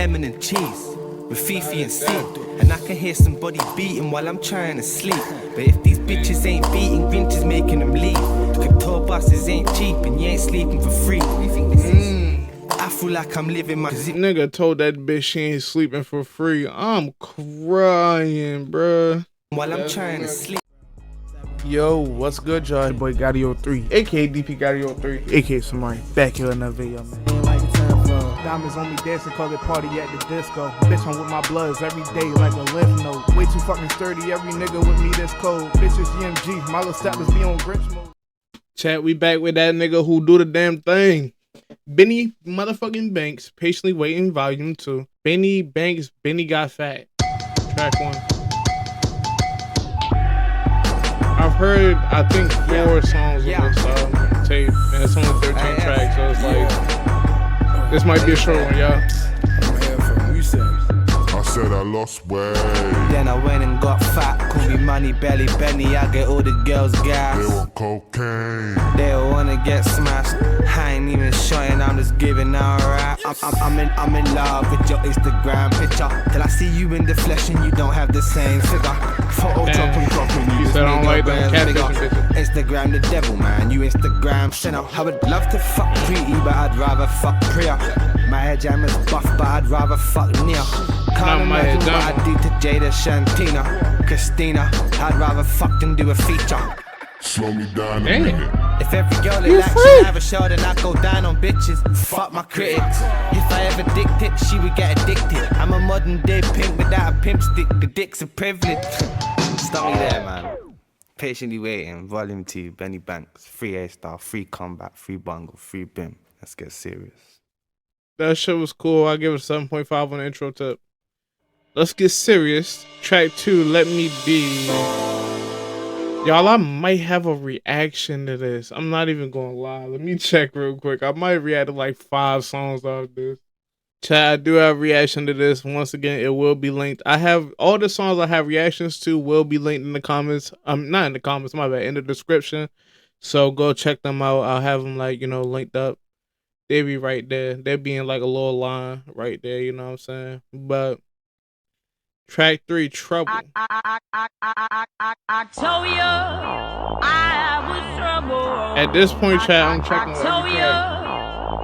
lemon and cheese with Fifi and C. And I can hear somebody beating while I'm trying to sleep. But if these bitches ain't beating, Grinch is making them leave. Tour buses ain't cheap and you ain't sleeping for free. I feel like I'm living my nigga told that bitch she ain't sleeping for free. I'm crying, bruh. While I'm trying to sleep. Yo, what's good, y'all? Your boy Gotti 03, aka DP 03, aka Samari, back here in another video, man. Diamonds on me dancing, call it party at the disco. Bitch, I'm with my bloods every day like a lymph node. Way too fucking sturdy, every nigga with me this cold. Bitch, it's GMG, my little steppers be on Grinch mode. Chat, we back with that nigga who do the damn thing. Benny motherfucking Banks, patiently waiting, volume 2. Benny Banks, Benny got fat. Track 1. I've heard, I think, 4 songs on this tape, and it's only 13 tracks, so it's like, this might be a short one, y'all. I said I lost weight. Then I went and got fat. Call me Money Belly Benny. I get all the girls gas. They want cocaine. They all wanna get smashed. I ain't even showing. I'm just giving out rap. I'm in love with your Instagram picture. Till I see you in the flesh and you don't have the same figure. Photo dropping. You said I don't like them catfishing bitches. Instagram the devil, man. You Instagram sinner. I would love to fuck Pretty, but I'd rather fuck Priya. My hair jam is buff, but I'd rather fuck Nia. Can't imagine what I do to Jada, Shantina, Christina. I'd rather fuck than do a feature. Slow me down a minute. If every girl that likes should have a show, then I go down on bitches. Fuck my critics. If I ever dicked it, she would get addicted. I'm a modern day pimp without a pimp stick. The dick's a privilege. Stop me there, man. Patiently waiting. Volume 2. Benny Banks. Free A-Star. Free Combat. Free Bungle. Free Bim. Let's get serious. That shit was cool. I give it a 7.5 on the intro tip. Let's get serious. Track 2, Let Me Be. Y'all, I might have a reaction to this. I'm not even gonna lie. Let me check real quick. I might react to like 5 songs off this. Chat, I do have a reaction to this. Once again, it will be linked. I have all the songs I have reactions to will be linked in the comments. Not in the comments, my bad, in the description. So go check them out. I'll have them like, you know, linked up. They be right there. They'll be in like a little line right there, you know what I'm saying? But track 3, Trouble. I told you I was trouble. At this point, chat, I'm checking told you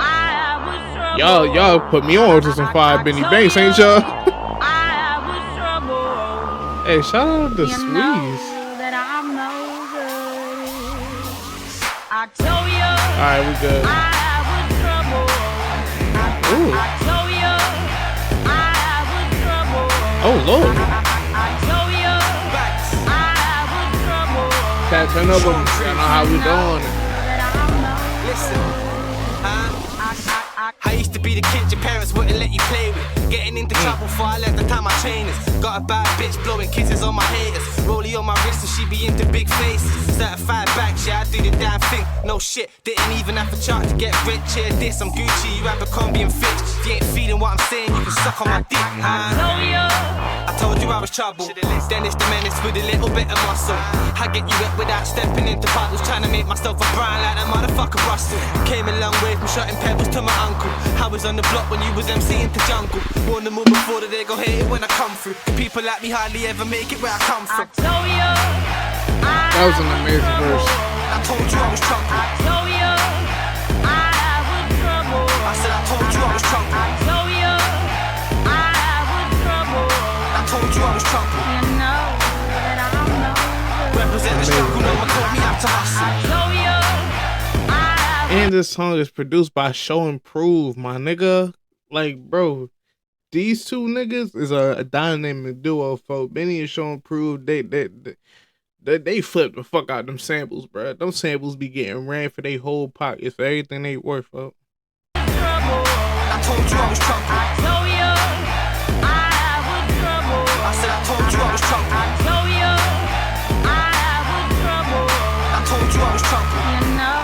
I was trouble. Y'all put me on to some 5 Benny Banks, ain't y'all? I was trouble. Hey, shout out to Squeeze. That I'm no good. I told you. Alright, we good. I was trouble. Ooh. I told you I was trouble. Oh Lord. I told you I was trouble. Chat, turn up on me. Y'all know how we doing. Listen. I used to be the kid your parents wouldn't let you play with. Getting into trouble before I left the time my trainers. Got a bad bitch blowing kisses on my haters. Rollie on my wrist and she be into big faces. Certified bags, yeah, I do the damn thing. No shit, didn't even have a chart to get rich. Here, this, I'm Gucci, you Abercrombie and Fitch. If you ain't feeling what I'm saying, you can suck on my dick. I told you I was trouble. Dennis the Menace with a little bit of muscle. I get you wet without stepping into puddles. Trying to make myself a brand like that motherfucker Russell. Came a long way from shotting pebbles to my uncle. I was on the block when you was MCing the jungle. Warn them all before that they gon' hate it when I come through. People like me hardly ever make it where I come from. I told you That was an amazing verse. I told you I was trouble. I told you I was trouble. I said I told you I was trouble. I told you I was trouble. I told you I was trouble. You know that I'm no good. Represent the struggle, no one taught me how to hustle. I told you And this song is produced by Show Improve, my nigga. Like, bro, these two niggas is a dynamic duo, folks. Benny and Show Improve, they flip the fuck out them samples, bro. Them samples be getting ran for their whole pockets for everything they worth, folks. I told you I was trouble. I told you I was trouble. I said I told you I was trouble. I told you I was trouble. I told you I was trouble. You know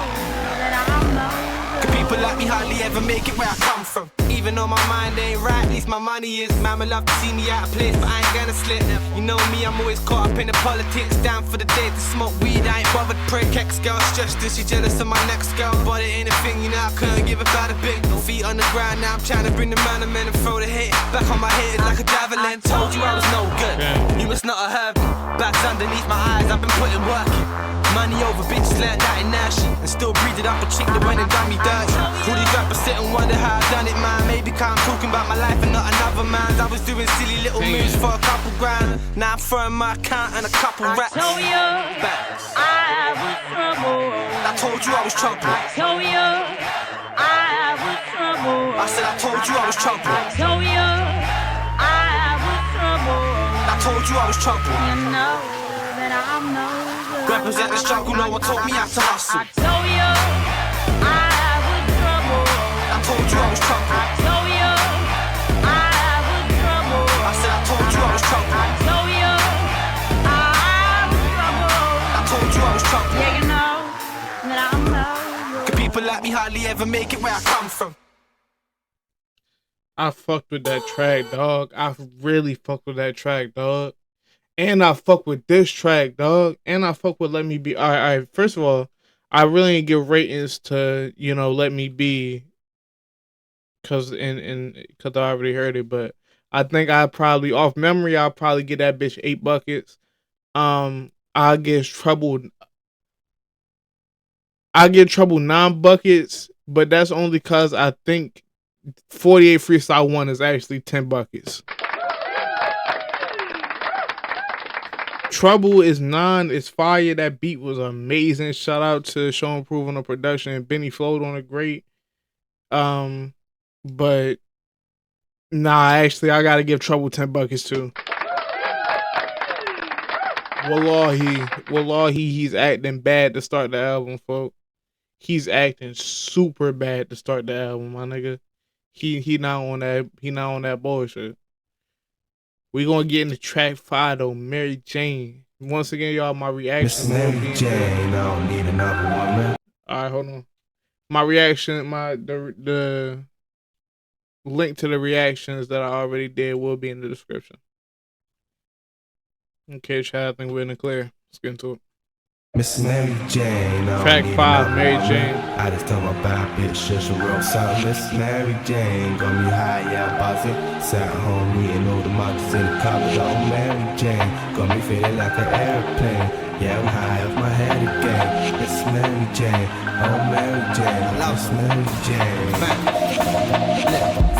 that I'm no good. People like me hardly ever make it where I come from. Even Even though my mind ain't right, at least my money is. Mama love to see me out of place, but I ain't gonna slip. You know me, I'm always caught up in the politics. Down for the day to smoke weed, I ain't bothered. Prick ex-girl stressed that she jealous of my next girl. But it ain't a thing, you know, I couldn't give about a bit. Feet on the ground, now I'm trying to bring the man and throw the hit back on my head like a javelin. Told you I was no good, you must not have heard me. Back's underneath my eyes, I've been putting work in. Money over bitches learned that inertia, and still breathed up a chick that went and done me dirty. All these rappers sit and wonder how I done it, man. Maybe cause I'm talking about my life and not another man's. I was doing silly little moves for a couple grand. Now I'm throwing my account and a couple racks. I told you I was trouble. I told you I was trouble. I told you I was trouble. I said I told you I was trouble. I told you I was trouble. I told you I was trouble. You know that I'm no good. Represent the struggle, no one taught me how to hustle. I told you I was trouble. I told you I was trouble. I told you I was trouble. I said I told you I was trouble. I told you I was trouble. I told you I was trouble. Yeah, you know that I'm no good. Cause people like me hardly ever make it where I come from. I fucked with that track, dog. I really fucked with that track, dog. And I fuck with this track, dog. And I fuck with Let Me Be. All right. First of all, I really didn't give ratings to, you know, Let Me Be. Cause I already heard it. But I think I probably, off memory, I'll probably get that bitch 8 buckets. I get Trouble 9 buckets. But that's only cause I think 48 Freestyle 1 is actually 10 buckets. Trouble is 9. It's fire. That beat was amazing. Shout out to Show Improve on the production and Benny flowed on it great. But nah, actually I gotta give Trouble 10 buckets too. Wallahi, he's acting bad to start the album, folks. He's acting super bad to start the album, my nigga. He not on that bullshit. We gonna get into track 5 though, Mary Jane. Once again, y'all, my reaction. Mary Jane, I don't need another woman. Alright, hold on. My reaction, the link to the reactions that I already did will be in the description. Okay, chat, I think we're in the clear. Let's get into it. Miss Mary Jane, Track 5, Mary Jane. I just tell my bad bitch, just a real sound. Miss Mary Jane, got me high, yeah, buzzing. Sat home eating all the mothers in the cupboard. Oh, Mary Jane, got me feeling like an airplane. Yeah, I'm high off my head again. Miss Mary Jane, oh Mary Jane, Miss Mary Jane.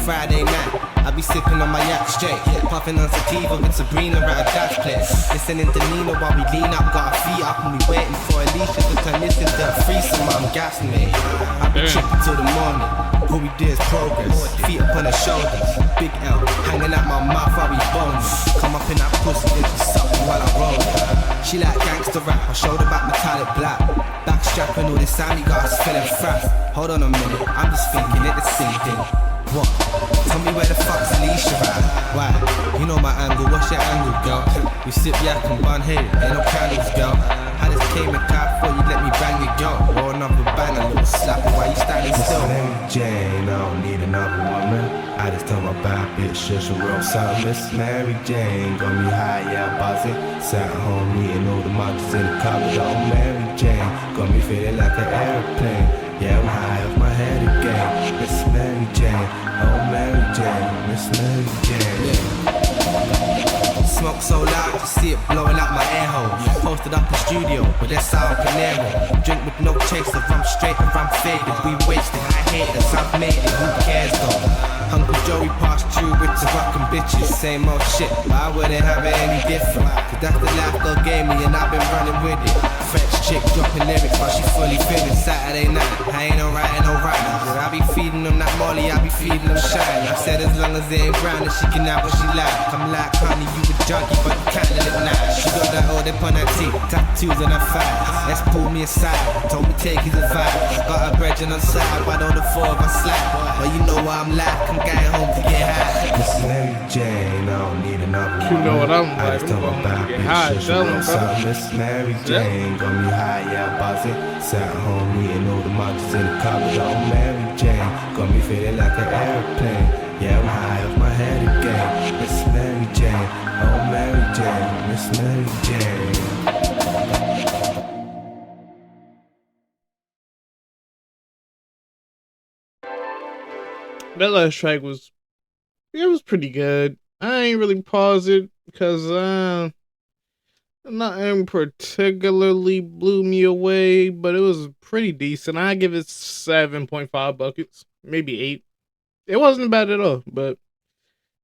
Friday night, I be sipping on my yak straight, puffing on sativa with Sabrina at a dance place. Listening to Nina while we lean up, got our feet up and we waiting for Alicia to turn this into a threesome. I'm gassing me. I be tripping till the morning. All we do is progress. Feet up on her shoulders, big L hanging out my mouth while we bone. Come up in that pussy and she suck me while I roll. She like gangster rap, I shoulder back metallic black. Backstrapping all this sound, you got us feeling fast. Hold on a minute, I'm just thinking it the same thing. What? Tell me where the fuck's Alicia at? Why? You know my angle, what's your angle, girl? We sip yak and bun head, ain't no candles, girl. I just came and car thought you let me bang it, girl. Or another bang, a little slap, why you standing still? Miss Mary Jane, I don't need another woman. I just tell my bad bitch, just a real sound. Miss Mary Jane, got me high, yeah, buzzing. Sat home eating all the mothers in the cupboard. Oh, Mary Jane, got me feeling like an airplane. Yeah, I'm high off my head again. Miss Mary Jane, oh Mary Jane, Miss Mary Jane. Smoke so loud, you see it blowing out my air hole. Posted up the studio with that sour canary. Drink with no chaser, I'm straight or I'm faded. We wasted, I hate us, I've made it, who cares though? Uncle Joey passed through with the rockin' bitches. Same old shit, but I wouldn't have it any different. Cause that's the life God gave me and I've been running with it. French chick dropping lyrics but she fully finished. Saturday night, I ain't no writing, no writing. I be feeding them that molly, I be feeding them shine. I said as long as it ain't brown and she can have what she like. I'm like, honey, you a junkie but you can't live nice. She got that all up on her teeth, tattoos on her thighs. Let's pull me aside, told me take his advice. Got her brethren on side, why don't the 4 of us slide? Well, you know what I'm like, I'm going home to get high. Miss Mary Jane, I don't need another up. You know what I'm I like. just I'm tell my bad gonna get high, bitch, tell she's him, a bro. real Miss Mary Jane, got me high, yeah, buzzing. Sat home eating all the munchies in the cupboard. Oh, Mary Jane, got me feeling like an airplane. Yeah, I'm high off my head again. Miss Mary Jane, oh Mary Jane, Miss Mary Jane. That last track was pretty good. I ain't really paused it because nothing particularly blew me away, but it was pretty decent. I give it 7.5 buckets, maybe 8. It wasn't bad at all, but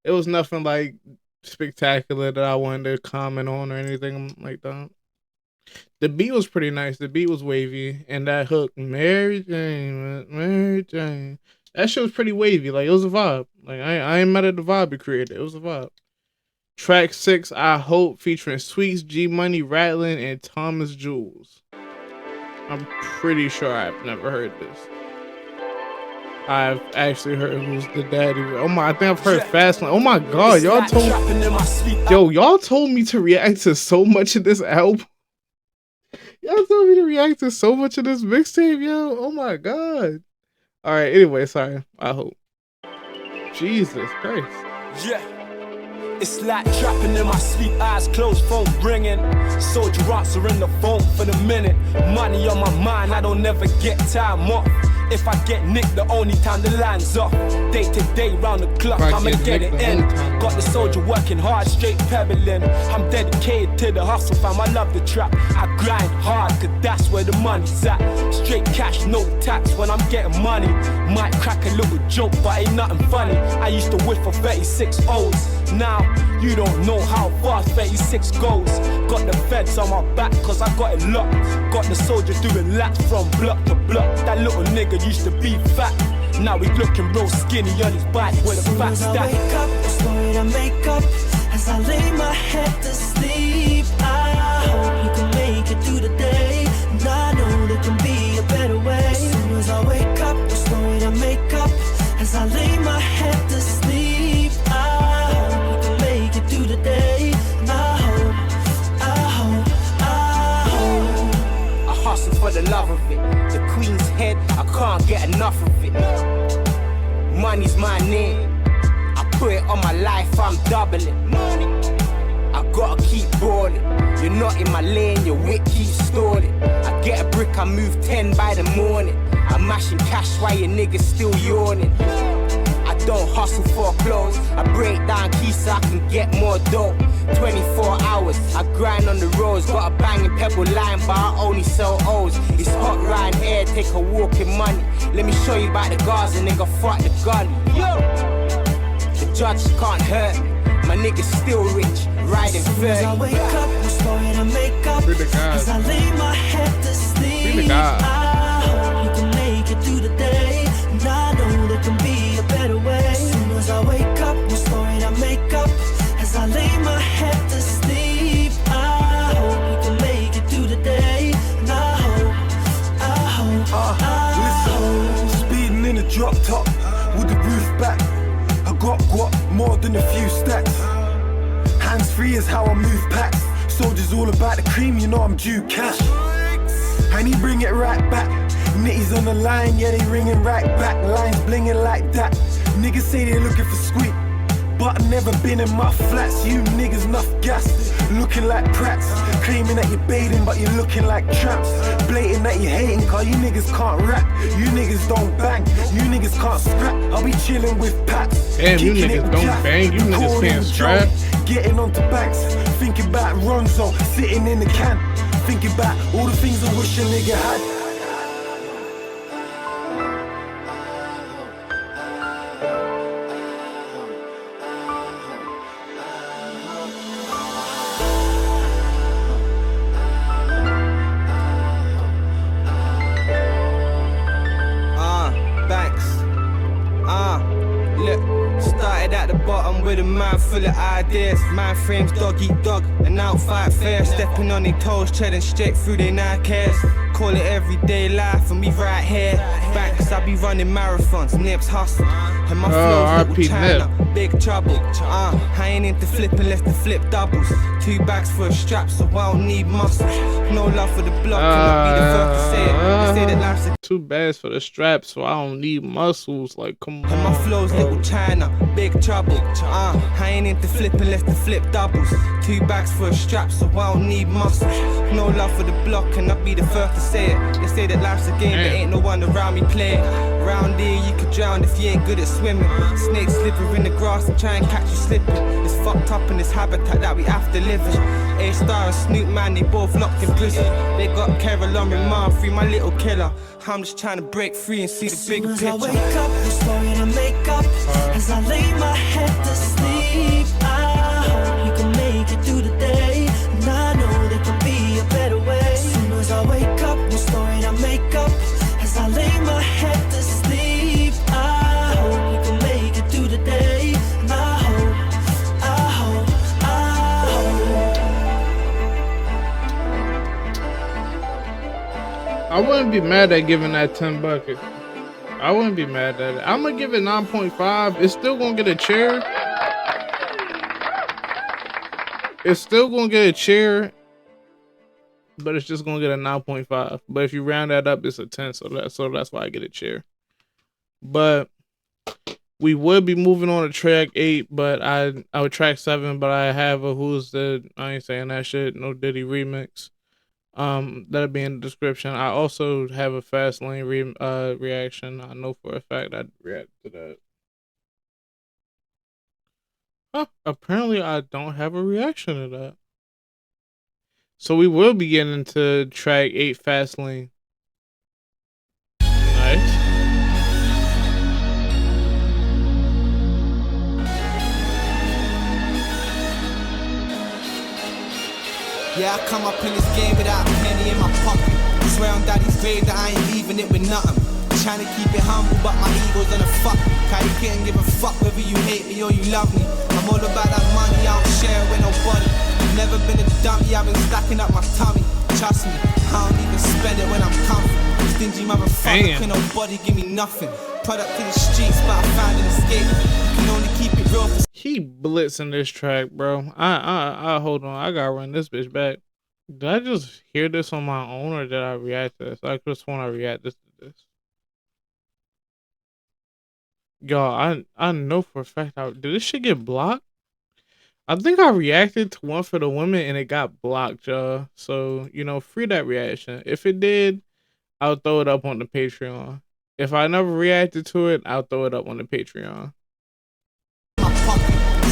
it was nothing like spectacular that I wanted to comment on or anything like that. The beat was pretty nice. The beat was wavy, and that hook, Mary Jane, Mary Jane. That shit was pretty wavy. Like, it was a vibe. Like, I ain't mad at the vibe it created. It was a vibe. Track 6, I Hope, featuring Sweets, G Money, Ratlin, and Thomas Jules. I'm pretty sure I've never heard this. I've actually heard Who's the Daddy. Oh my, I think I've heard Fastlane. Oh my god, y'all told me to react to so much of this album. Y'all told me to react to so much of this mixtape, yo. Oh my god. Alright, anyway, sorry. I Hope. Jesus Christ. Yeah. It's like trapping in my sleep, eyes closed, phone ringing. Soldier answering the phone for the minute. Money on my mind, I don't never get time off. If I get nicked, the only time the line's off. Day to day, round the clock, I'ma get it in. Got the soldier working hard, straight pebbling. I'm dedicated to the hustle, fam, I love the trap. I grind hard, cause that's where the money's at. Straight cash, no tax when I'm getting money. Might crack a little joke, but ain't nothing funny. I used to whiff for 36 O's. Now, you don't know how fast 36 goes. Got the feds on my back, cause I got it locked. Got the soldier doing laps from block to block. That little nigga used to be fat. Now he's looking real skinny on his bike with a fat stack. I wake up, the story I make up. As I lay my head to sleep, I hope you can make it through the day. And I know there can be a better way. As soon as I wake up, the story I make up. As I lay my head to sleep, I hope you can make it through the day. And I hustle for the love of it. The Queen's head, I can't get enough of it. Money's my name. I put it on my life, I'm doubling. I gotta keep balling. You're not in my lane, your wit keeps stalling. I get a brick, I move 10 by the morning. I'm mashing cash while your niggas still yawning. I don't hustle for clothes. I break down keys so I can get more dope. 24 hours, I grind on the roads. Got a banging pebble line, but I only sell O's. It's hot round here, take a walk in money. Let me show you about the Gaza, nigga, fuck the gun. Yo! The judge can't hurt me. My niggas still rich, riding 30. as I wake up, the story I make up. As I lay my head to sleep, I hope you can make it through the day. And I know there can be a better way. As soon as I wake up, the story I make up. As I lay my head to sleep, I hope you can make it through the day. And I hope. Speeding in a drop top with the roof back. I got more than a few stacks. Hands free is how I move packs. Soldiers all about the cream, you know I'm due cash. And he bring it right back. Nitties on the line, yeah they ringing right back. Lines blinging like that. Niggas say they looking for squeak, but I never been in my flats. You niggas enough gas, looking like prats. Claiming that you're baiting, but you're looking like traps. Blating that you hating, cause you niggas can't rap. You niggas don't bang, you niggas can't scrap. I'll be chilling with packs. Damn, you niggas don't bang, you niggas can't scrap. Getting onto backs, thinking about Ronzo, sitting in the can. Thinking about all the things I wish a nigga had. With a mind full of ideas, mind frames, dog eat dog, and out fight fair. Stepping on their toes, treading straight through their Nikes. call it everyday life, and we right here. Banks, I be running marathons, Nips hustle. And my flow's little China, big trouble. I ain't into flipping, less the flip doubles. 2 bags for a strap, so I don't need muscle. No love for the block, and I'll be the first to say it. They say that life's a 2 bags for the strap, so I don't need muscles. Like, come on. And my flow's little China, big trouble. I ain't into flipping, less the flip doubles. 2 bags for a strap, so I don't need muscle. No love for the block, and I'll be the first to say it. They say that life's a game, but ain't no one around me play it. Round here, you could drown if you ain't good at swimming. Snakes slipper in the grass and try and catch you slipping. It's fucked up in this habitat that we have to live in. A-Star and Snoop, man, they both locked in prison. They got Carol on remand, free my little killer. I'm just trying to break free and see the big picture. As I wake up, the story to make up. As I lay my head to sleep, I hope you can make it through the day. And I know there can be a better way. As soon as I wake up, the story to make up. As I lay my head to sleep, I hope you can make it through the day. And I hope. I wouldn't be mad at giving that 10 buckets. I wouldn't be mad at it. I'm gonna give it 9.5. It's still gonna get a chair. It's still gonna get a chair, but it's just gonna get a 9.5. But if you round that up, it's a 10. So that's why I get a chair. But we would be moving on to track 8, but I would track 7, but I have a Who's the, I ain't saying that shit, no Diddy remix. That'll be in the description. I also have a Fast Lane reaction. I know for a fact I'd react to that. Huh, apparently I don't have a reaction to that. So we will be getting into track 8, Fast Lane. Nice. Yeah, I come up in this game without a penny in my pocket. Swear on daddy's grave that I ain't leaving it with nothing. Trying to keep it humble, but my ego's on a fuck. Cause you can't give a fuck whether you hate me or you love me. I'm all about that money, I don't share it with nobody. Never been a dummy, I've been stacking up my tummy. Trust me, I don't even spend it when I'm comfy. Stingy motherfucker, can nobody give me nothing. Product to the streets, but I found an escape. Can only keep it real for he blitzing this track, bro. I hold on. I gotta run this bitch back. Did I just hear this on my own, or did I react to this? I just want to react to this. Y'all, I know for a fact. Did this shit get blocked? I think I reacted to one for the women and it got blocked, y'all. So, you know, free that reaction. If it did, I'll throw it up on the Patreon. If I never reacted to it, I'll throw it up on the Patreon.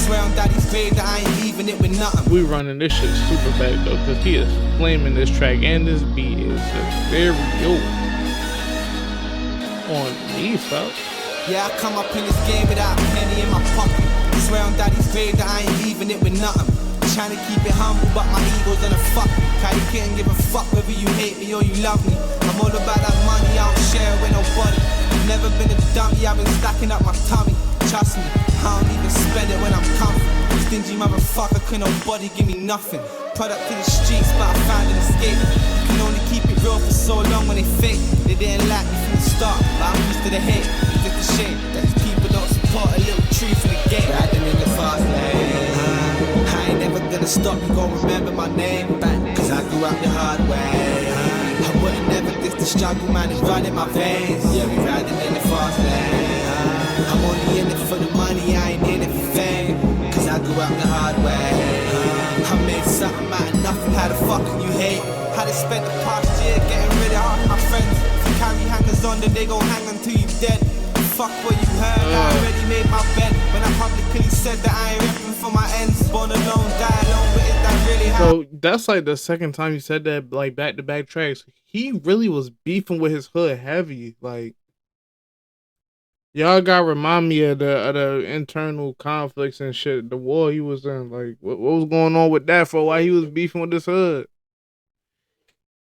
Swear on daddy's grave that I ain't leaving it with nothing. We running this shit super back though, cause he is flaming this track and this beat is just very yo on me, folks. Yeah, I come up in this game without a penny in my pocket. Swear on daddy's grave that I ain't leaving it with nothing. Trying to keep it humble, but my ego's on a fuck. Cause you can't give a fuck whether you hate me or you love me. I'm all about that money, I don't share it with nobody. Never been a dummy, I've been stacking up my tummy. Trust me, I don't even spend it when I'm comfy. Stingy motherfucker, can nobody give me nothing. Product to the streets, but I found an escape. You can only keep it real for so long when they fake. They didn't like me from the start, but I'm used to the hate. It's just a shame that these people don't support a little tree for the game. Riding in the fast lane, I ain't never gonna stop, you gon' remember my name. Cause I grew up the hard way. I wouldn't never diss the struggle, man, it's running my veins. Yeah, we riding in the fast lane. I'm only in it for the money, I ain't in it for fame. Cause I grew up the hard way. I made something out of nothing, how the fuck can you hate? How they spent the past year getting rid of half my friends. If you carry hangers on, then they gon' hang until you dead. Fuck what you heard, I already made my bed. When I publicly said that I ain't repping for my ends. Born alone, die alone, but is that really how? So that's like the second time you said that, like back-to-back tracks. He really was beefing with his hood heavy, like. Y'all gotta remind me of the internal conflicts and shit, the war he was in. Like, what was going on with that for why he was beefing with this hood?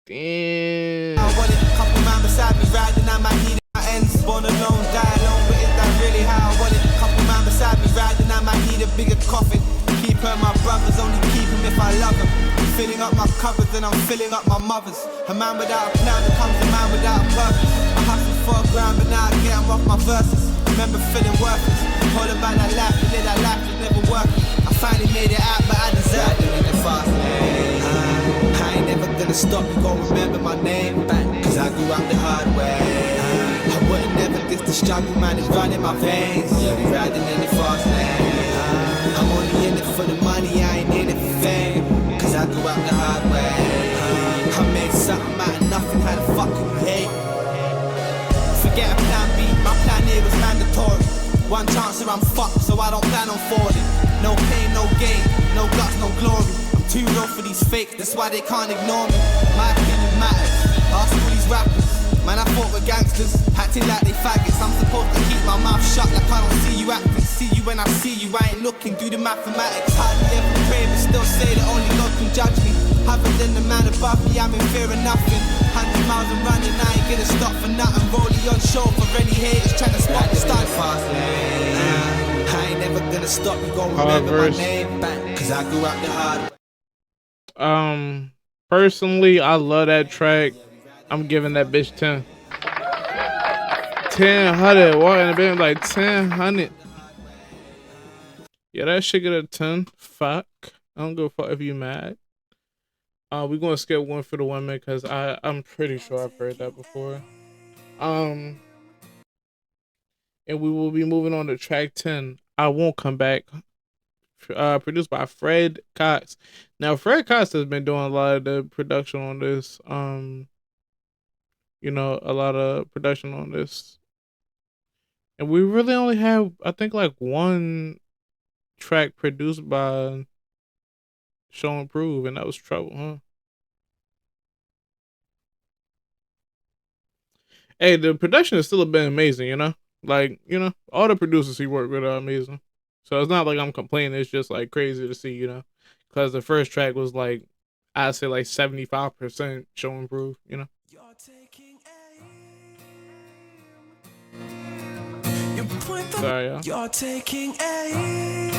Damn. I wanted a couple man beside me riding, I might need my ends. Born alone, die alone, but is that really how I wanted a couple man beside me riding, I might need a bigger coffin. Keep her my brothers, only keep him if I love him. filling up my cupboards and I'm filling up my mother's. A man without a plan becomes a man without a purpose. I hustle for a grand, but now I get 'em off my verses. Remember feeling worthless. All about that life, but then that life was never working. I finally made it out, but I deserved it in the fast lane. I ain't never gonna stop, you gon' remember my name. Cause I grew up the hard way. I wouldn't never diss the struggle, man, it's running my veins. Yeah, we riding in the fast lane. I'm only in it for the money, I ain't in it for fame. Cause I grew up the hard way. I made something out of nothing, how the fuck can you hate? Forget a plan B, my plan A was mandatory. One chance or I'm fucked, so I don't plan on falling. No pain, no gain, no guts, no glory. I'm too real for these fakes, that's why they can't ignore me. My opinion matters, ask all these rappers. Man, I fought with gangsters, acting like they faggots. I'm supposed to keep my mouth shut like I don't see you acting. See you when I see you, I ain't looking, do the mathematics. Hardly ever pray, but still say that only God can judge me. Other than the man above me, I'm in fear of nothing. 100 miles and running, I ain't gonna stop for nothing. Rolling on show for any haters trying to spot the start fast lane. I ain't never gonna stop, you gon' remember my name. Cause I grew up the hard. Personally, I love that track. I'm giving that bitch 10. 1000. What in the band like 1000? Yeah, that shit get a 10. Fuck. I don't give a fuck if you mad. We're gonna skip one for the women because I'm pretty sure I've heard that before. And we will be moving on to track 10. I Won't Come Back. Produced by Fred Cox. Now Fred Cox has been doing a lot of the production on this. You know, a lot of production on this. And we really only have, I think, like one track produced by Show and Prove, and that was Trouble, huh? Hey, the production has still been amazing, you know? Like, you know, all the producers he worked with are amazing. So it's not like I'm complaining, it's just like crazy to see, you know? Because the first track was like, I'd say like 75% Show and Prove, you know? Sorry, y'all. You're taking aim.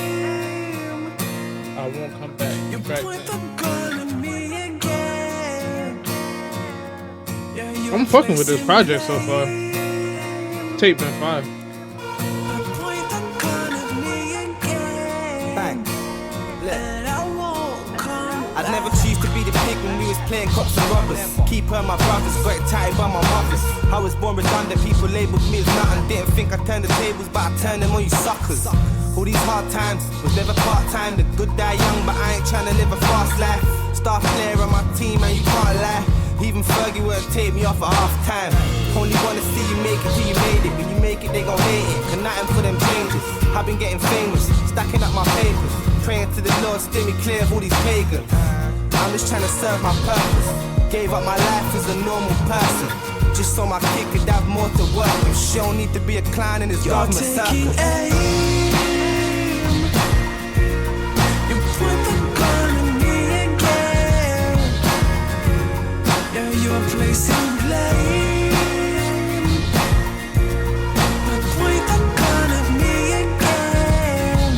I Won't Come Back. You point the gun at me again. Yeah, I'm fucking with this project so far. Tape been fire. Point the gun at me again. Bang. And I won't come back. I'd never choose to be the pig when we was playing cops and robbers. Keep her my brothers, got it tied by my mothers. I was born redundant, people labeled me as nothing. Didn't think I turned the tables, but I turned them on you suckers. All these hard times was never part-time. The good die young, but I ain't trying to live a fast life. Star player on my team, and you can't lie. Even Fergie wouldn't take me off at half-time. Only wanna see you make it till you made it. When you make it, they gon' hate it. Cause nothing for them changes. I've been getting famous, stacking up my papers. Praying to the Lord, steer me clear of all these pagans. I'm just trying to serve my purpose. Gave up my life as a normal person. Just so my kid could have more to work with. She don't need to be a clown in this government circle. You put the gun in me again. Yeah, you're placing blame. But point the gun at me again.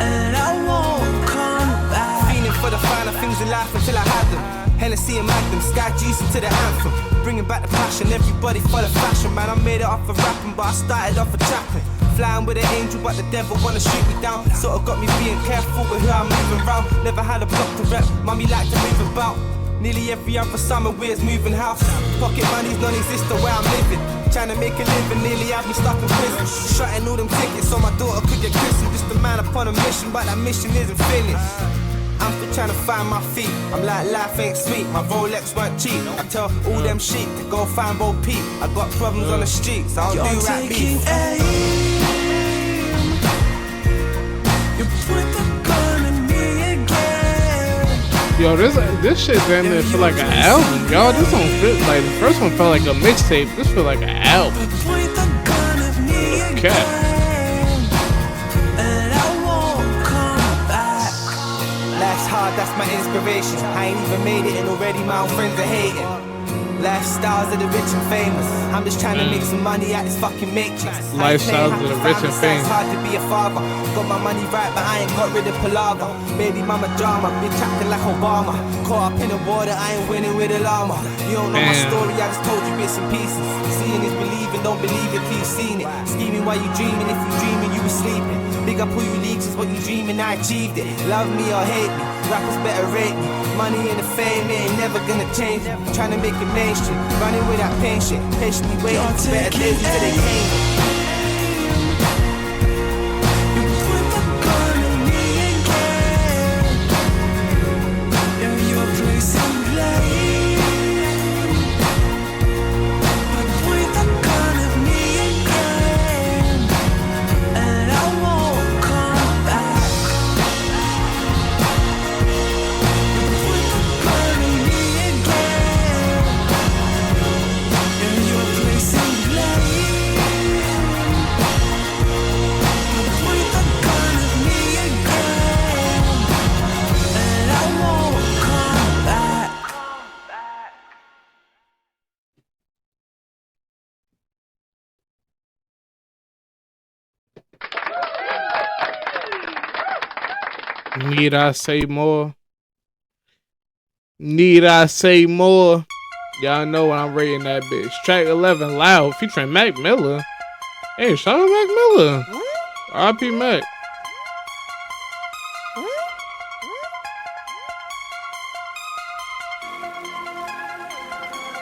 And I won't come back. Feeling for the finer things in life until I had them. Hennessy and Magnum, Sky juicing to the anthem. Bringing back the passion, everybody follow fashion. Man, I made it off of rapping, but I started off of trapping. Flying with an angel, but the devil wanna shoot me down. Sort of got me being careful with who I'm moving round. Never had a block to rep, mommy liked to move about. Nearly every other summer we're moving house. Pocket money's non-existent where I'm living. Trying to make a living, nearly had me stuck in prison. Shutting all them tickets so my daughter could get christened. Just a man upon a mission, but that mission isn't finished. I'm still trying to find my feet. I'm like, life ain't sweet. My Rolex weren't cheap. I tell all them sheep to go find Bo Peep. I got problems on the streets. I don't do rap beef. You put the gun in me again. Yo, this shit damn near feel like an album, y'all. This don't feel like the first one felt like a mixtape. This feel like an album. Okay. That's my inspiration. I ain't even made it and already my own friends are hating. Lifestyles of the rich and famous. I'm just trying to make some money out this fucking matrix. Lifestyles of the rich and famous. It's hard to be a father. Got my money right, but I ain't got rid of palaver. Baby mama drama, bitch acting like Obama. Caught up in the water, I ain't winning with a llama. You don't know my story, I just told you bits and pieces. Seeing is believing, don't believe if you've seen it. Scheming while you dreaming, if you dreaming, you were sleeping. Big up who you leaks is what you dreaming, I achieved it. Love me or hate me, rappers better rate me. Money and the fame, it ain't never gonna change. Trying to make it mainstream, running with that pain shit. Patiently waiting for better days until they came. Need I say more? Need I say more? Y'all know when I'm rating that bitch. Track 11, Loud, featuring Mac Miller. Hey, shout out Mac Miller. R.I.P. Mac.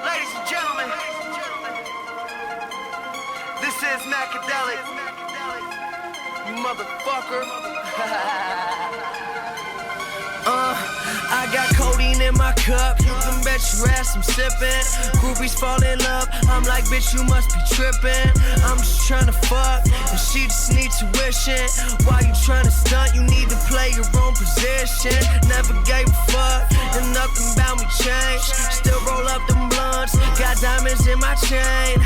Ladies and gentlemen, this is Macadelic. You motherfucker. I got codeine in my cup. You can bet your ass I'm sipping. Groupies fall in love. I'm like, bitch, you must be tripping. I'm just trying to fuck, and she just need tuition. Why you trying to stunt? You need to play your own position. Never gave a fuck, and nothing about me changed. Still roll up them blunts. Got diamonds in my chain.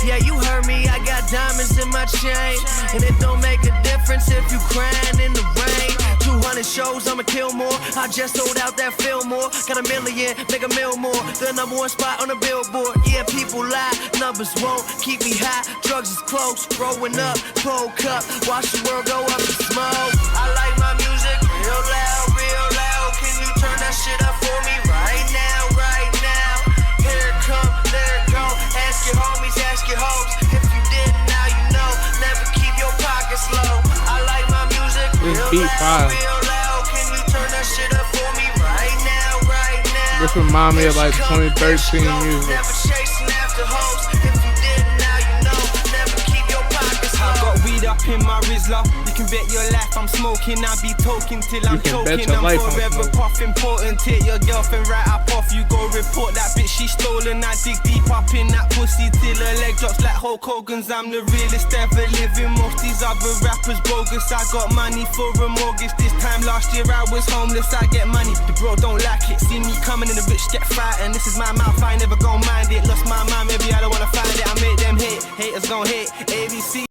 Yeah, you heard me. I got diamonds in my chain, and it don't make a difference if you crying in the rain. 200 shows, I'ma kill more. I just sold out that Fillmore. Got $1 million, make $1 million more. The #1 spot on the billboard. Yeah, people lie, numbers won't keep me high. Drugs is close, growing up, cold cup. Watch the world go up in smoke. I like my music real loud, real loud. Can you turn that shit up for me right now, right now? Here it come, there it go. Ask your homies, ask your hoes. If you didn't, now you know. Never keep your pockets low. I like my music real loud, real loud. Can you turn that shit up for me right now, right now? This remind me of like 2013 music. Never chasing after hoes. If you didn't, now you know. Never keep your pockets low. I got weed up in my Rizla. You can bet your life I'm smoking. I be talking till I'm choking. I'm forever puff important. Take your girlfriend right up off. You go report that bitch she stolen. I dig deep up in that pussy till her leg drops like Hulk Hogan's. I'm the realest ever living. Most these other rappers bogus. I got money for a mortgage. This time last year I was homeless. I get money, the bro don't like it. See me coming in the bitch get frightened. This is my mouth, I never gon' mind it. Lost my mind, maybe I don't wanna find it. I made them hate, haters gon' hate. ABC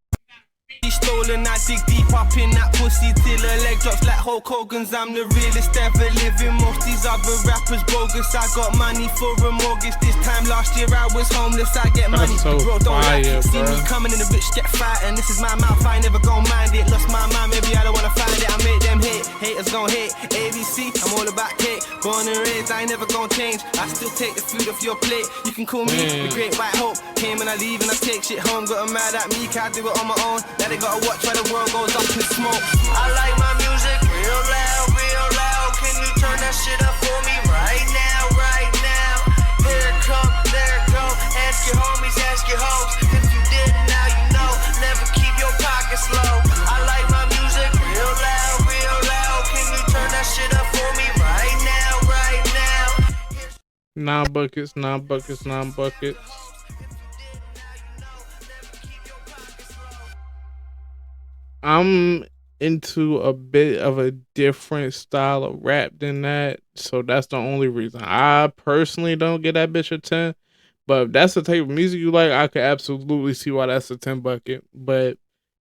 stolen, I dig deep up in that pussy till her leg drops like Hulk Hogan's. I'm the realest ever living. Most these other rappers bogus. I got money for a mortgage. This time last year I was homeless. I get money, so bro don't like it. See bro. me coming in the bitch get frightened. This is my mouth, I never gon' mind it. Lost my mind, maybe I don't wanna find it. I made them hate, haters gon' hate. ABC, I'm all about cake. Born and raised, I ain't never gon' change. I still take the food off your plate. You can call me the Great White Hope. Came and I leave and I take shit home. Got 'em mad at me, can't do it on my own. Now they gotta watch where the world goes up in smoke. I like my music real loud, real loud. Can you turn that shit up for me right now, right now? Here it come, there it go. Ask your homies, ask your hoes. If you didn't, now you know. Never keep your pockets low. I like my music real loud, real loud. Can you turn that shit up for me right now, right now? 9 buckets, 9 buckets, 9 buckets. I'm into a bit of a different style of rap than that, so that's the only reason I personally don't get that bitch a 10. But if that's the type of music you like, I could absolutely see why that's a 10 bucket. But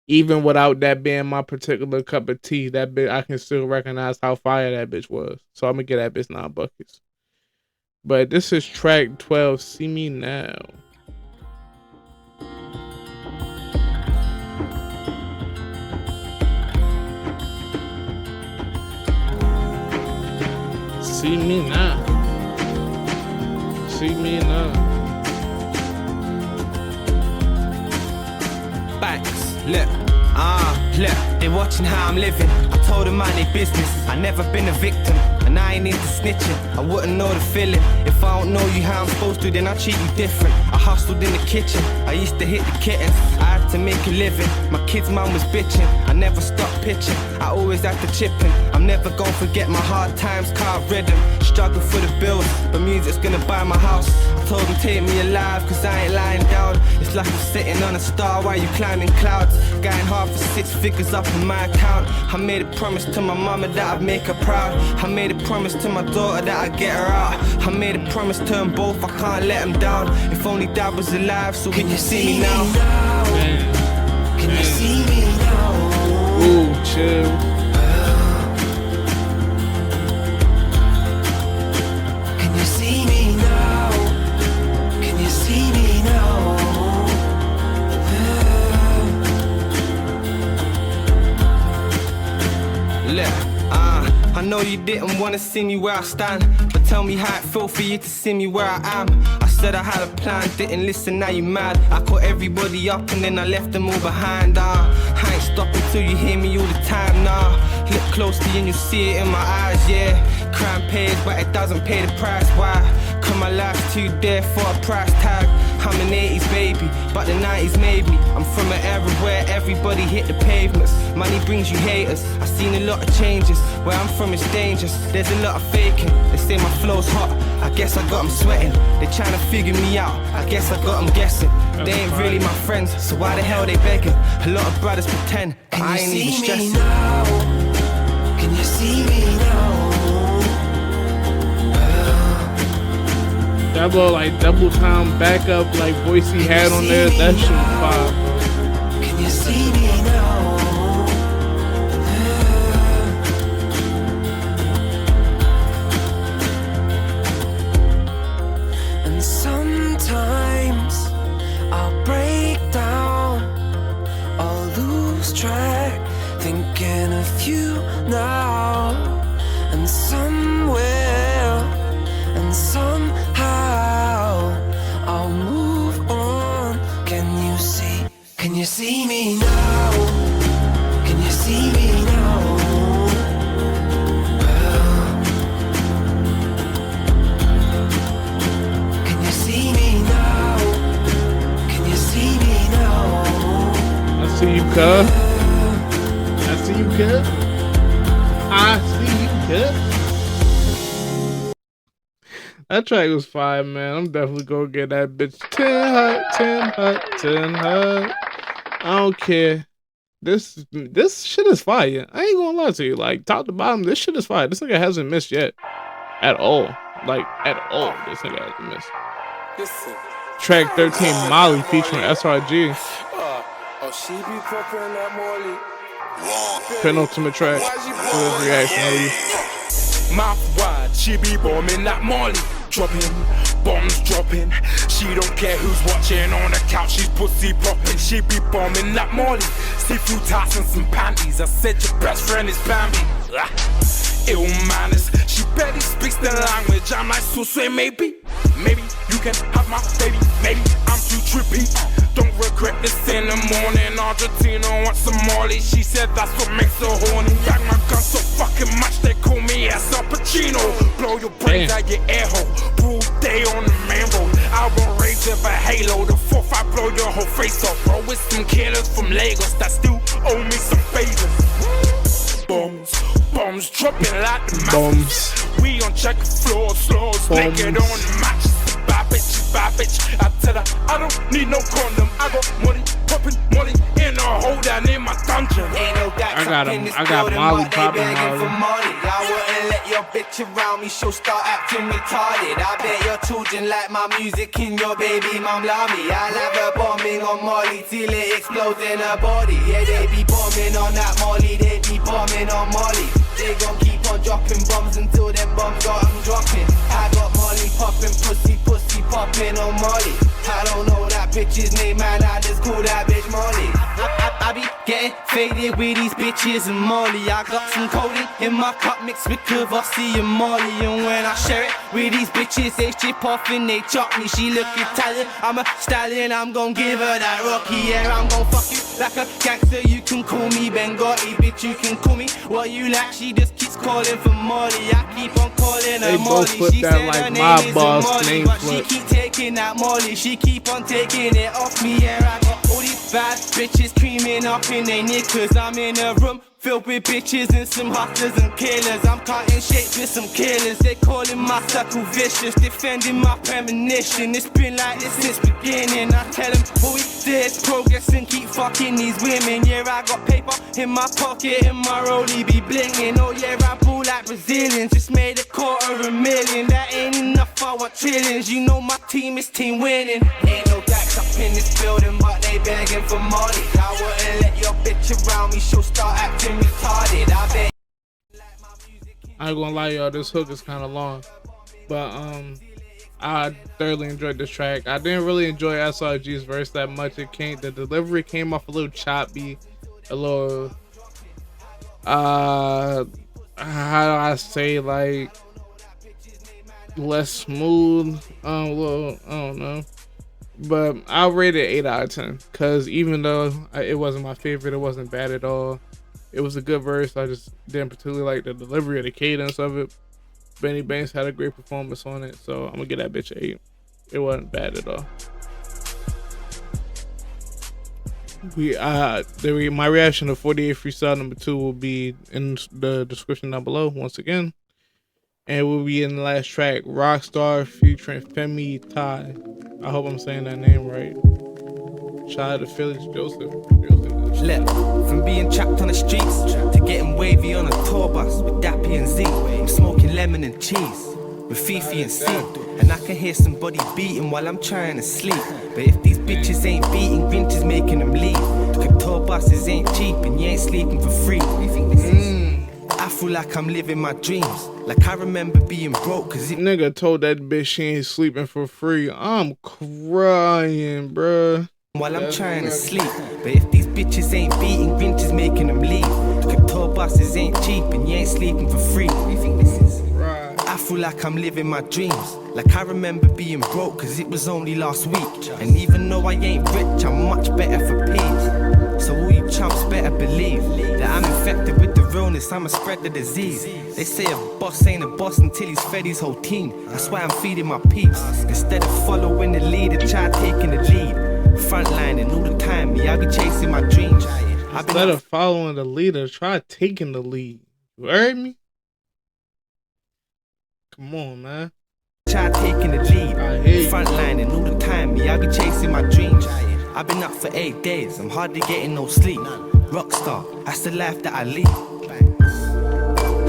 even without that being my particular cup of tea, that bitch, I can still recognize how fire that bitch was. So I'm gonna get that bitch 9 buckets. But this is track 12, See Me Now. See me now. See me now. Backs, look, look, they watching how I'm living. I told them mind their business. I never been a victim, and I ain't into snitching. I wouldn't know the feeling if I don't know you how I'm supposed to. Then I treat you different. I hustled in the kitchen. I used to hit the kittens. I had to make a living. My kid's mum was bitching. I never stopped pitching. I always had to chipping. I'm never gonna forget my hard times, car rhythm. Struggle for the bills, but music's gonna buy my house. I told them take me alive, cause I ain't lying down. It's like I'm sitting on a star while you climbing clouds. Going hard for 6 figures up in my account. I made a promise to my mama that I'd make her proud. I made a promise to my daughter that I'd get her out. I made a promise to them both, I can't let them down. If only dad was alive so he can see me now. Can you see me now? Ooh, chill. Can you see me now? Can you see me now? Look, I know you didn't wanna see me where I stand, but tell me how it felt for you to see me where I am. I said I had a plan, didn't listen, now you mad. I caught everybody up and then I left them all behind. I ain't stopping till you hear me all the time, nah. Look closely and you see it in my eyes, yeah. Crime pays, but it doesn't pay the price, why? Cause my life's too dear for a price tag. I'm an 80s baby, but the 90s made me. I'm from an era where everybody hit the pavements. Money brings you haters, I've seen a lot of changes. Where I'm from it's dangerous, there's a lot of faking. They say my flow's hot, I guess I got them sweating. They tryna figure me out, I guess I got them guessing. They ain't really my friends, so why the hell they begging? A lot of brothers pretend, I ain't even stressing. Can you see me now? That little like double time backup like voice he had on there, that shit was fire, bro. Can you see me now? And sometimes I'll break down, I'll lose track, thinking of you now. And somewhere and somehow I'll move on. Can you see me now? Can you see me now? Can you see me now? Can you see me now? I see you, cuz. I see you, cuz. I see you, cuz. That track was fire, man. I'm definitely gonna get that bitch 10 hot, 10 hot, 10 hot. I don't care. This shit is fire. I ain't gonna lie to you. Like, top to bottom, this shit is fire. This nigga hasn't missed yet. At all. Like, at all. This nigga hasn't missed. Track 13, Molly featuring SRG. She be popping that Molly. Penultimate track for this reaction. Mouth wide, she be bombing that Molly. Dropping, bombs dropping. She don't care who's watching on the couch, she's pussy popping. She be bombing that Molly. See-through tights and some panties. I said your best friend is Bambi. Ill manners, she barely speaks the language. I'm like, so say maybe you can have my baby. Maybe I'm too trippy. Don't regret this in the morning. Argentina wants some Molly. She said that's what makes her horny. Bang my gun so fucking much they call me Al Pacino. Blow your brains out your air hole. Broad day on the main road. I won't rage of a halo. The 4th I blow your whole face off. Bro, with some killers from Lagos that still owe me some favors. Bombs dropping like the bombs. We on check floors, naked on the mattress. Bad bitch, I tell her I don't need no condom. I got money, popping money in a hole down in my dungeon. I got Molly popping Molly. I wouldn't let your bitch around me, she'll start acting retarded. I bet your children like my music and your baby mum love me. I'll have her bombing on Molly till it explodes in her body. Yeah, they be bombing on that Molly, they be bombing on Molly. They gon' keep on dropping bombs until them bombs got them dropping. I got Molly popping sipping on Molly. I don't know that bitch's name, man, I just call that bitch Molly. I be getting faded with these bitches and Molly. I got some codeine in my cup mixed with Cavassy and Molly. And when I share it with these bitches, they strip off and they chop me. She look Italian, I'm a stallion, I'm gon' give her that Rocky. Yeah, I'm gon' fuck you like a gangster. You can call me Benghazi, bitch, you can call me what you like. She just keeps calling for Molly. I keep on calling her They Molly. both flip She that said like her my name boss isn't Molly, name but flip. she keep taking that Molly. She keep on taking it off me. Yeah, I got all these bad bitches creaming up in they knickers. I'm in a room filled with bitches and some hustlers and killers. I'm cutting shapes with some killers. They calling my circle vicious, defending my premonition. It's been like this since beginning. I tell them all we do is progress and keep fucking these women. Yeah, I got paper in my pocket and my rollie be blinging. Oh yeah, I ball like Brazilians. Just made $250,000. That ain't enough, I want trillions. You know my team is team winning. Ain't no gags up in this building, but they begging for money. I wouldn't let your bitch around me, she'll start acting retarded. I bet. I ain't gonna lie, y'all, this hook is kind of long, but I thoroughly enjoyed this track. I didn't really enjoy SRG's verse that much. The delivery came off a little choppy, a little how do I say, like less smooth, a little, I don't know. But I'll rate it 8 out of 10 because even though it wasn't my favorite, it wasn't bad at all. It was a good verse. I just didn't particularly like the delivery or the cadence of it. Benny Banks had a great performance on it, so I'm gonna give that bitch an 8. It wasn't bad at all. My reaction to 48 Freestyle number 2 will be in the description down below once again. And we'll be in the last track, Rockstar featuring Femi Ty. I hope I'm saying that name right. Shout out to Felix Joseph. Look, from being trapped on the streets to getting wavy on a tour bus with Dappy and Z. I'm smoking lemon and cheese with Fifi and C. And I can hear somebody beating while I'm trying to sleep. But if these bitches ain't beating, Grinch is making them leave. Cause tour buses ain't cheap and you ain't sleeping for free. You think this is? I feel like I'm living my dreams. Like I remember being broke cause it nigga told that bitch she ain't sleeping for free. I'm crying, bruh. While I'm trying to sleep. But if these bitches ain't beating, Grinch is making them leave. Cause tour buses ain't cheap and you ain't sleeping for free. You think this is? I feel like I'm living my dreams. Like I remember being broke cause it was only last week. And even though I ain't rich, I'm much better for peace. So all you chumps better believe that I'm infected with the realness, I'ma spread the disease. They say a boss ain't a boss until he's fed his whole team. That's why I'm feeding my peeps. Instead of following the leader, try taking the lead. Frontlining all the time, me, I be chasing my dreams. Instead of following the leader, try taking the lead. You heard me? Come on, man. Try taking the lead. Frontlining all the time, me, I be chasing my dreams. I've been up for 8 days, I'm hardly getting no sleep. Rockstar, that's the life that I lead.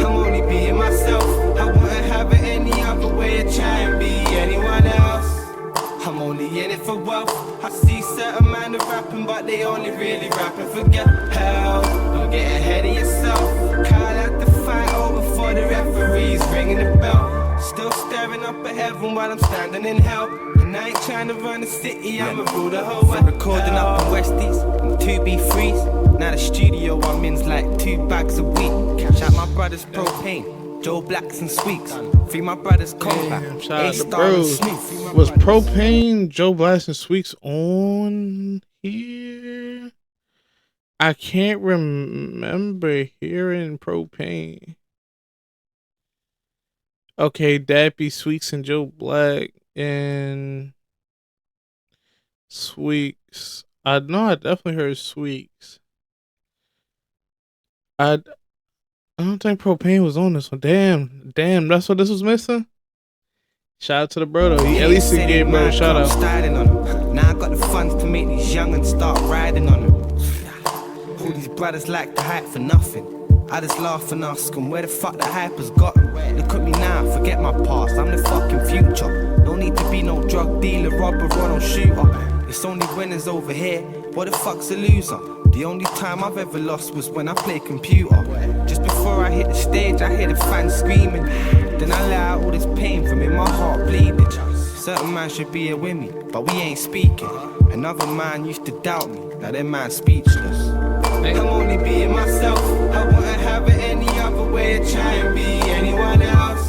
I'm only being myself. I wouldn't have it any other way to try and be anyone else. I'm only in it for wealth. I see certain man of rapping, but they only really rapping for get help. Don't get ahead of yourself. Call out the fight over for the referees ringing the bell. Still staring up at heaven while I'm standing in hell. And I ain't trying to run the city, I'ma rule the whole world. Recording up in Westies, and 2B3s. Now the studio I'm in's like 2 bags a week. Shout my brothers Propane, Joe Blacks and Sweets. Free my brothers Combat, shout out to bros. Was Propane, Joe Blacks and Sweets on here? I can't remember hearing Propane. Okay, Dappy, Sweets, and Joe Black and Sweets. I know I definitely heard Sweets. I don't think Propane was on this one. Damn, that's what this was missing. Shout out to the bro though. At least he gave bro a shout out. Now I got the funds to make these young'uns start riding on them. All these brothers like to hype for nothing. I just laugh and ask them where the fuck the hype has got them. Look at me now, forget my past, I'm the fucking future. No need to be no drug dealer, robber, or no shooter. It's only winners over here, what the fuck's a loser? The only time I've ever lost was when I play computer. Just before I hit the stage, I hear the fans screaming. Then I let out all this pain from in my heart bleeding. Certain man should be here with me, but we ain't speaking. Another man used to doubt me, now that man speechless. I'm only being myself, I wouldn't have it any other way to try and be anyone else.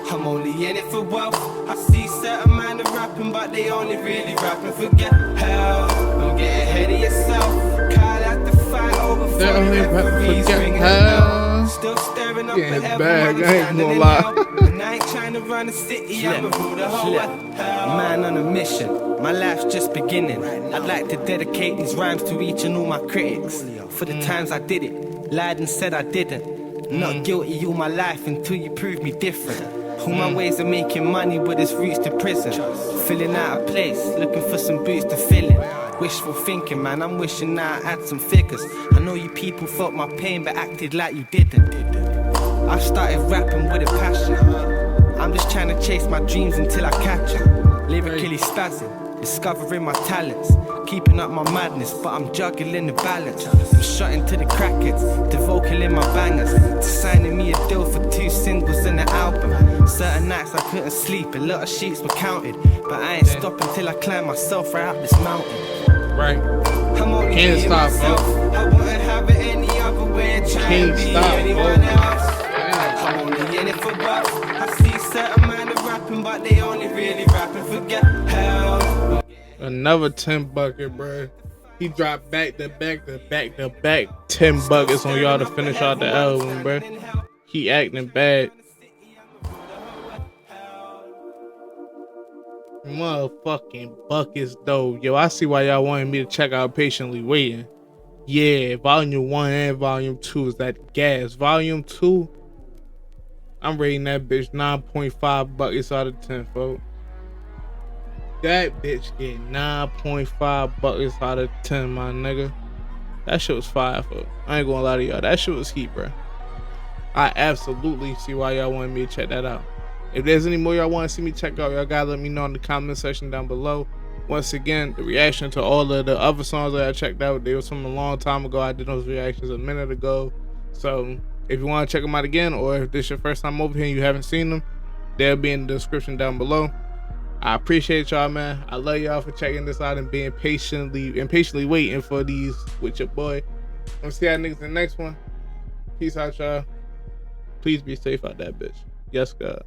I'm only in it for wealth. I see certain man are rapping, but they only really rapping for get help. Don't get ahead of yourself. Call out the fight over They only rapping for get help. Still staring up Yeah, at it's everyone bad, I ain't standing gonna in lie. hell. And I ain't trying to run a city, I'm a rule the whole hell. Man on a mission, my life's just beginning. I'd like to dedicate these rhymes to each and all my critics. For the times I did it, lied and said I didn't. Not guilty all my life until you prove me different. All my ways of making money, but it's roots to prison. Feeling out of place, looking for some boots to fill in. Wishful thinking, man, I'm wishing that I had some figures. I know you people felt my pain, but acted like you didn't. I started rapping with a passion. I'm just trying to chase my dreams until I catch them. Lyrically spazzing, discovering my talents. Keeping up my madness, but I'm juggling the balance. I'm shutting to the crackheads, to vocal in my bangers, to signing me a deal for 2 singles and an album. Certain nights I couldn't sleep, a lot of sheets were counted, but I ain't stopping till I climb myself right up this mountain. Right. I'm only Can't being stop, myself. bro. I wouldn't have it any other way. Trying to be anyone else. I'm only in it for bucks. I see certain man are rapping, but they only really rapping for get help. Another 10 bucket, bro. He dropped back to back 10 buckets on y'all to finish out the album, bro. He acting bad. Motherfucking buckets though. Yo, I see why y'all wanted me to check out Patiently Waiting. Yeah, volume 1 and volume 2 is that gas. Volume 2, I'm rating that bitch 9.5 buckets out of 10, folks. That bitch get 9.5 buckets out of 10, my nigga. That shit was fire, folks. I ain't gonna lie to y'all. That shit was heat, bro. I absolutely see why y'all wanted me to check that out. If there's any more y'all want to see me check out, y'all gotta let me know in the comment section down below. Once again, the reaction to all of the other songs that I checked out, they was from a long time ago. I did those reactions a minute ago. So if you want to check them out again, or if this is your first time over here and you haven't seen them, they'll be in the description down below. I appreciate y'all, man. I love y'all for checking this out and being patiently waiting for these with your boy. I'm see y'all niggas in the next one. Peace out, y'all. Please be safe out that bitch. Yes, God.